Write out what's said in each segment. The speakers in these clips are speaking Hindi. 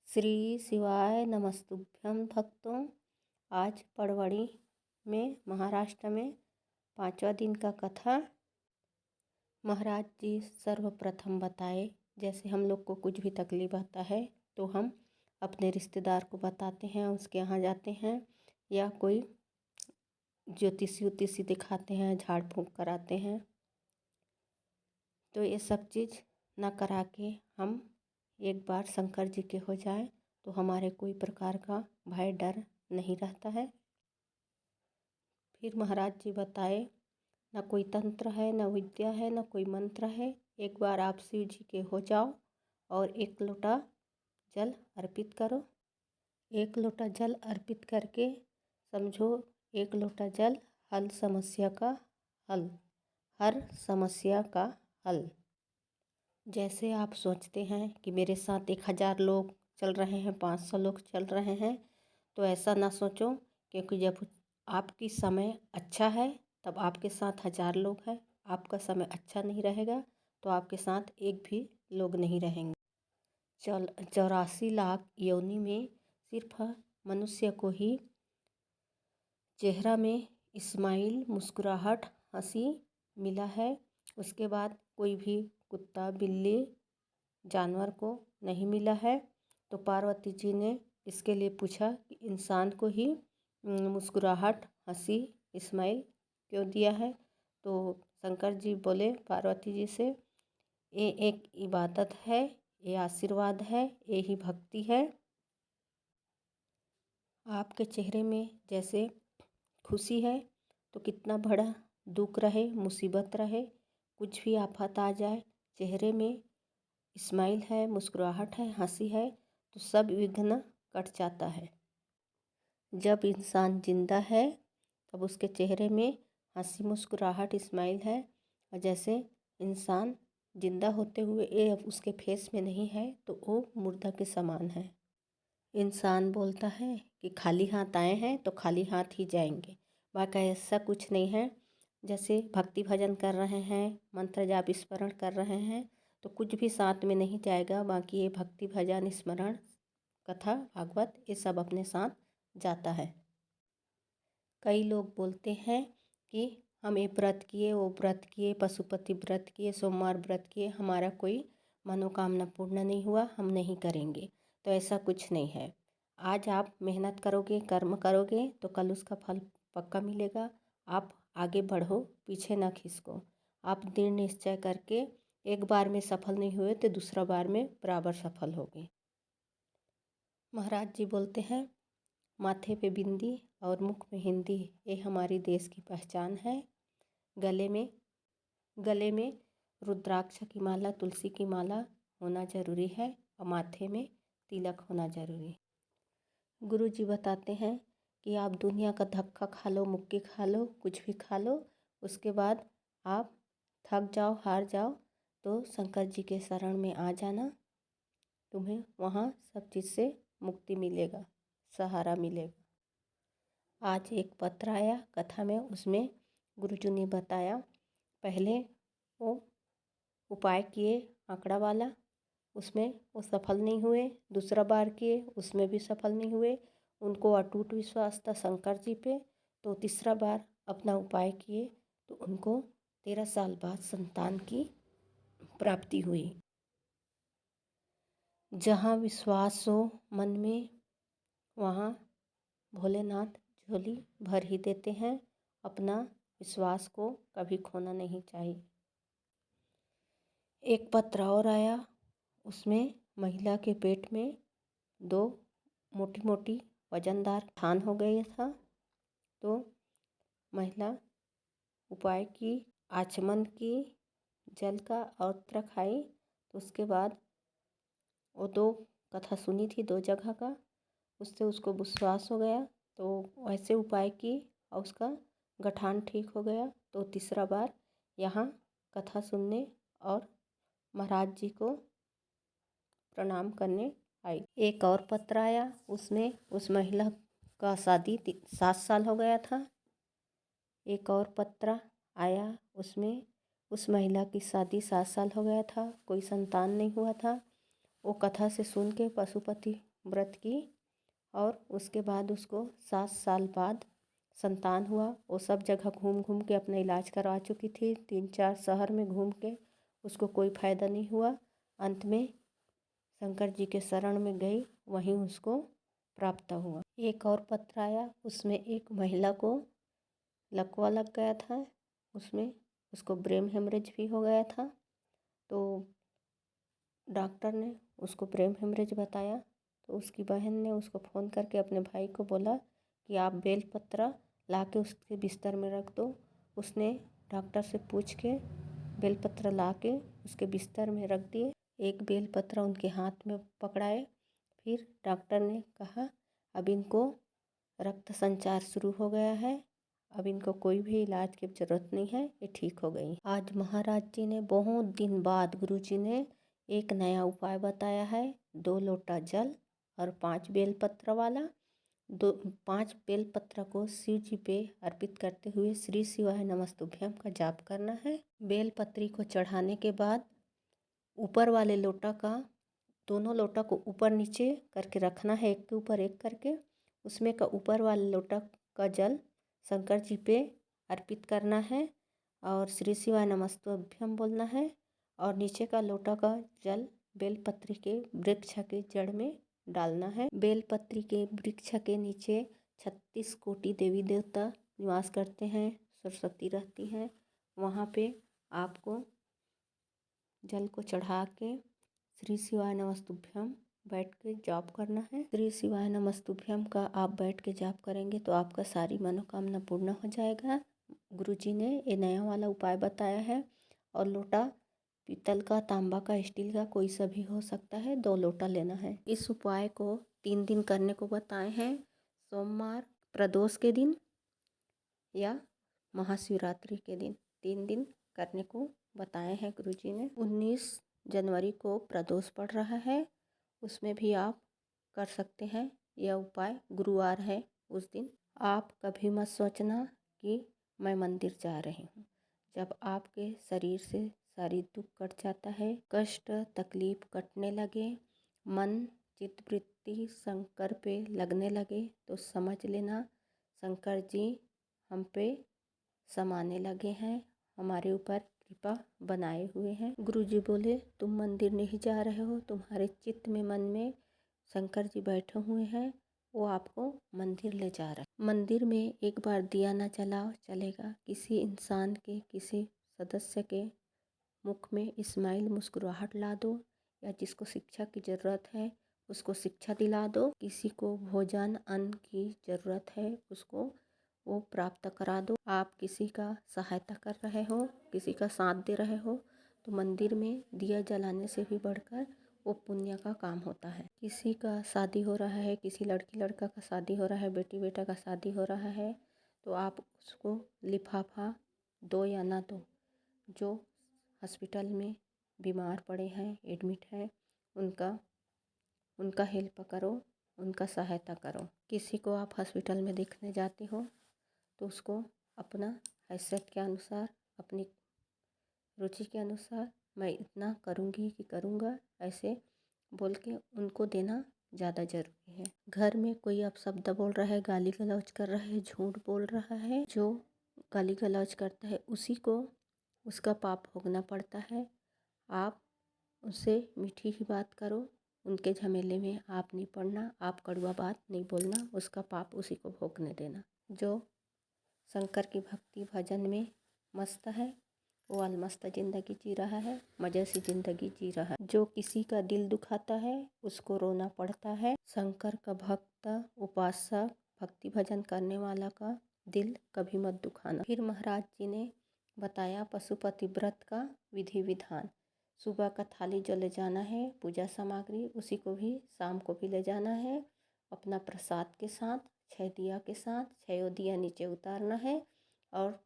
श्री शिवाय नमस्तुभ्यं भक्तों। आज पड़वड़ी में महाराष्ट्र में 5वां दिन का कथा। महाराज जी सर्वप्रथम बताए, जैसे हम लोग को कुछ भी तकलीफ आता है तो हम अपने रिश्तेदार को बताते हैं, उसके यहाँ जाते हैं या कोई ज्योतिषी उतिषी दिखाते हैं, झाड़ फूँक कराते हैं। तो ये सब चीज़ ना करा के हम एक बार शंकर जी के हो जाए तो हमारे कोई प्रकार का भय डर नहीं रहता है। फिर महाराज जी बताए, न कोई तंत्र है, न विद्या है, न कोई मंत्र है। एक बार आप शिव जी के हो जाओ और 1 लोटा जल अर्पित करो। 1 लोटा जल अर्पित करके समझो 1 लोटा जल हर समस्या का हल, हर समस्या का हल। जैसे आप सोचते हैं कि मेरे साथ 1000 लोग चल रहे हैं, 500 लोग चल रहे हैं, तो ऐसा ना सोचो, क्योंकि जब आपकी समय अच्छा है तब आपके साथ 1000 लोग हैं। आपका समय अच्छा नहीं रहेगा तो आपके साथ एक भी लोग नहीं रहेंगे। 84 लाख योनि में सिर्फ मनुष्य को ही चेहरा में स्माइल, मुस्कुराहट, हंसी मिला है। उसके बाद कोई भी कुत्ता, बिल्ली, जानवर को नहीं मिला है। तो पार्वती जी ने इसके लिए पूछा कि इंसान को ही मुस्कुराहट, हंसी, स्माइल क्यों दिया है। तो शंकर जी बोले पार्वती जी से, ये एक इबादत है, ये आशीर्वाद है, ये ही भक्ति है। आपके चेहरे में जैसे खुशी है तो कितना बड़ा दुख रहे, मुसीबत रहे, कुछ भी आफत आ जाए, चेहरे में स्माइल है, मुस्कुराहट है, हंसी है तो सब विघ्न कट जाता है। जब इंसान जिंदा है तब उसके चेहरे में हंसी, मुस्कुराहट, स्माइल है, और जैसे इंसान जिंदा होते हुए ये उसके फेस में नहीं है तो वो मुर्दा के समान है। इंसान बोलता है कि खाली हाथ आए हैं तो खाली हाथ ही जाएंगे, बाकी ऐसा कुछ नहीं है। जैसे भक्ति भजन कर रहे हैं, मंत्र जाप स्मरण कर रहे हैं तो कुछ भी साथ में नहीं जाएगा, बाकी ये भक्ति भजन स्मरण कथा भागवत ये सब अपने साथ जाता है। कई लोग बोलते हैं कि हम ये व्रत किए, वो व्रत किए, पशुपति व्रत किए, सोमवार व्रत किए, हमारा कोई मनोकामना पूर्ण नहीं हुआ, हम नहीं करेंगे। तो ऐसा कुछ नहीं है। आज आप मेहनत करोगे, कर्म करोगे तो कल उसका फल पक्का मिलेगा। आप आगे बढ़ो, पीछे ना खिसको। आप दृढ़ निश्चय करके एक बार में सफल नहीं हुए तो दूसरा बार में बराबर सफल होगे। महाराज जी बोलते हैं, माथे पे बिंदी और मुख में हिंदी, ये हमारी देश की पहचान है। गले में रुद्राक्ष की माला, तुलसी की माला होना ज़रूरी है और माथे में तिलक होना ज़रूरी है। गुरु जी बताते हैं कि आप दुनिया का धक्का खा लो, मुक्की खा लो, कुछ भी खा लो, उसके बाद आप थक जाओ, हार जाओ तो शंकर जी के शरण में आ जाना, तुम्हें वहाँ सब चीज़ से मुक्ति मिलेगा, सहारा मिलेगा। आज एक पत्र आया कथा में, उसमें गुरुजी ने बताया, पहले वो उपाय किए आंकड़ा वाला, उसमें वो सफल नहीं हुए। दूसरा बार किए, उसमें भी सफल नहीं हुए। उनको अटूट विश्वास था शंकर जी पे। तो तीसरा बार अपना उपाय किए तो उनको 13 साल बाद संतान की प्राप्ति हुई। जहाँ विश्वास हो मन में, वहाँ भोलेनाथ झोली भर ही देते हैं। अपना विश्वास को कभी खोना नहीं चाहिए। एक पत्र और आया, उसमें महिला के पेट में 2 मोटी मोटी वजनदार थान हो गया था। तो महिला उपाय की, आचमन की, जल का औत्र खाई। तो उसके बाद वो 2 कथा सुनी थी 2 जगह का, उससे उसको विश्वास हो गया। तो वैसे उपाय की और उसका गठान ठीक हो गया। तो तीसरा बार यहाँ कथा सुनने और महाराज जी को प्रणाम करने आई। एक और पत्र आया, उसमें उस महिला का शादी 7 साल हो गया था। एक और पत्र आया, उसमें उस महिला की शादी 7 साल हो गया था, कोई संतान नहीं हुआ था। वो कथा से सुन के पशुपति व्रत की और उसके बाद उसको 7 साल बाद संतान हुआ। वो सब जगह घूम घूम के अपना इलाज करवा चुकी थी, 3-4 शहर में घूम के, उसको कोई फ़ायदा नहीं हुआ। अंत में शंकर जी के शरण में गई, वहीं उसको प्राप्त हुआ। एक और पत्र आया, उसमें एक महिला को लकवा लग गया था, उसमें उसको ब्रेन हेमरेज भी हो गया था। तो डॉक्टर ने उसको ब्रेन हेमरेज बताया, तो उसकी बहन ने उसको फ़ोन करके अपने भाई को बोला कि आप बेलपत्र ला के उसके बिस्तर में रख दो। उसने डॉक्टर से पूछ के बेलपत्र ला के उसके बिस्तर में रख दिए। एक बेलपत्र उनके हाथ में पकड़ाए। फिर डॉक्टर ने कहा अब इनको रक्त संचार शुरू हो गया है, अब इनको कोई भी इलाज की ज़रूरत नहीं है, ये ठीक हो गई। आज महाराज जी ने बहुत दिन बाद गुरुजी ने एक नया उपाय बताया है। 2 लोटा जल और 5 बेलपत्र वाला 5 बेलपत्र को शिव जी पे अर्पित करते हुए श्री शिवाय नमस्तुभ्यम का जाप करना है। बेलपत्री को चढ़ाने के बाद ऊपर वाले लोटा का, दोनों लोटा को ऊपर नीचे करके रखना है, एक के ऊपर एक करके। उसमें का ऊपर वाले लोटा का जल शंकर जी पे अर्पित करना है और श्री शिवाय नमस्तुभ्यम बोलना है। और नीचे का लोटा का जल बेलपत्री के वृक्ष के जड़ में डालना है। बेलपत्री के वृक्ष के नीचे 36 कोटि देवी देवता निवास करते हैं, सरस्वती रहती हैं। वहाँ पे आपको जल को चढ़ा के श्री शिवाय नमस्तुभ्यम बैठ के जाप करना है। श्री शिवाय नमस्तुभ्यम का आप बैठ के जाप करेंगे तो आपका सारी मनोकामना पूर्ण हो जाएगा। गुरुजी ने ये नया वाला उपाय बताया है। और लोटा पीतल का, तांबा का, स्टील का, कोई सा भी हो सकता है, 2 लोटा लेना है। इस उपाय को 3 दिन करने को बताए हैं, सोमवार, प्रदोष के दिन या महाशिवरात्रि के दिन, 3 दिन करने को बताए हैं गुरुजी ने। 19 जनवरी को प्रदोष पड़ रहा है, उसमें भी आप कर सकते हैं यह उपाय। गुरुवार है उस दिन। आप कभी मत सोचना कि मैं मंदिर जा रही हूँ। जब आपके शरीर से सारी दुख कट जाता है, कष्ट तकलीफ कटने लगे, मन चित्तवृत्ति शंकर पे लगने लगे, तो समझ लेना शंकर जी हम पे समाने लगे हैं, हमारे ऊपर कृपा बनाए हुए हैं। गुरुजी बोले तुम मंदिर नहीं जा रहे हो, तुम्हारे चित्त में, मन में शंकर जी बैठे हुए हैं, वो आपको मंदिर ले जा रहे हैं। मंदिर में एक बार दिया ना जलाओ चलेगा। किसी इंसान के, किसी सदस्य के मुख में स्माइल, मुस्कुराहट ला दो, या जिसको शिक्षा की ज़रूरत है उसको शिक्षा दिला दो। किसी को भोजन अन्न की ज़रूरत है उसको वो प्राप्त करा दो। आप किसी का सहायता कर रहे हो, किसी का साथ दे रहे हो, तो मंदिर में दिया जलाने से भी बढ़कर वो पुण्य का काम होता है। किसी का शादी हो रहा है, किसी लड़की लड़का का शादी हो रहा है, बेटी बेटा का शादी हो रहा है, तो आप उसको लिफाफा दो या ना दो, जो हॉस्पिटल में बीमार पड़े हैं, एडमिट हैं, उनका हेल्प करो, उनका सहायता करो। किसी को आप हॉस्पिटल में देखने जाते हो तो उसको अपना हैसियत के अनुसार, अपनी रुचि के अनुसार मैं इतना करूँगी कि करूँगा, ऐसे बोल के उनको देना ज़्यादा ज़रूरी है। घर में कोई अपशब्द बोल रहा है, गाली गलौज कर रहा है, झूठ बोल रहा है, जो गाली गलौज करता है उसी को उसका पाप भोगना पड़ता है। आप उससे मीठी ही बात करो, उनके झमेले में आप नहीं पड़ना, आप कड़वा बात नहीं बोलना, उसका पाप उसी को भोगने देना। जो शंकर की भक्ति भजन में मस्त है वो अलमस्त ज़िंदगी जी रहा है, मज़े से ज़िंदगी जी रहा है। जो किसी का दिल दुखाता है उसको रोना पड़ता है। शंकर का भक्त, उपासक, भक्ति भजन करने वाला का दिल कभी मत दुखाना। फिर महाराज जी ने बताया पशुपति व्रत का विधि विधान। सुबह का थाली जो ले जाना है, पूजा सामग्री, उसी को भी शाम को भी ले जाना है, अपना प्रसाद के साथ, 6 दिया के साथ। 6 दिया नीचे उतारना है और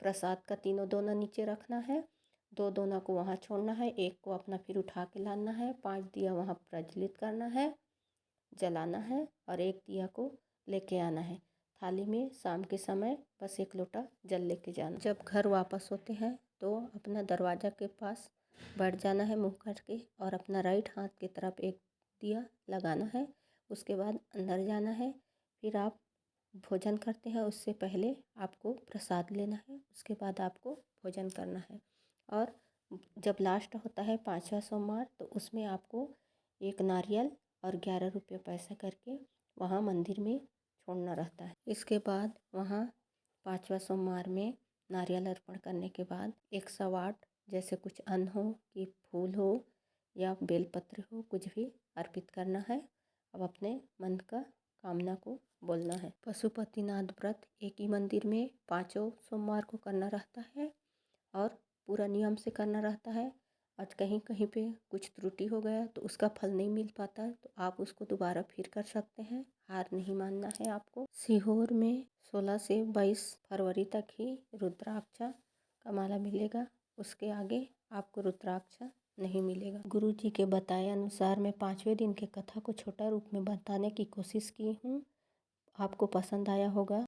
प्रसाद का 3 दोना नीचे रखना है, 2 दोना को वहाँ छोड़ना है, 1 को अपना फिर उठा के लाना है, 5 दिया वहाँ प्रज्वलित करना है, जलाना है, और 1 दिया को लेके आना है। थाली में शाम के समय बस 1 लोटा जल लेके जाना। जब घर वापस होते हैं तो अपना दरवाज़ा के पास बैठ जाना है मुँह करके, और अपना राइट हाथ की तरफ 1 दिया लगाना है, उसके बाद अंदर जाना है। फिर आप भोजन करते हैं, उससे पहले आपको प्रसाद लेना है, उसके बाद आपको भोजन करना है। और जब लास्ट होता है 5वां सोमवार, तो उसमें आपको एक नारियल और 11 रुपये पैसा करके वहाँ मंदिर में छोड़ना रहता है। इसके बाद वहाँ 5वां सोमवार में नारियल अर्पण करने के बाद 108 जैसे कुछ अन्न हो कि फूल हो या बेलपत्र हो, कुछ भी अर्पित करना है। अब अपने मन का कामना को बोलना है। पशुपतिनाथ व्रत एक ही मंदिर में 5 सोमवार को करना रहता है और पूरा नियम से करना रहता है। आज कहीं कहीं पे कुछ त्रुटि हो गया तो उसका फल नहीं मिल पाता, तो आप उसको दोबारा फिर कर सकते हैं। हार नहीं मानना है आपको। सीहोर में 16 से 22 फरवरी तक ही रुद्राक्ष का माला मिलेगा, उसके आगे आपको रुद्राक्ष नहीं मिलेगा। गुरु जी के बताए अनुसार मैं 5वें दिन के कथा को छोटा रूप में बताने की कोशिश की हूँ। आपको पसंद आया होगा।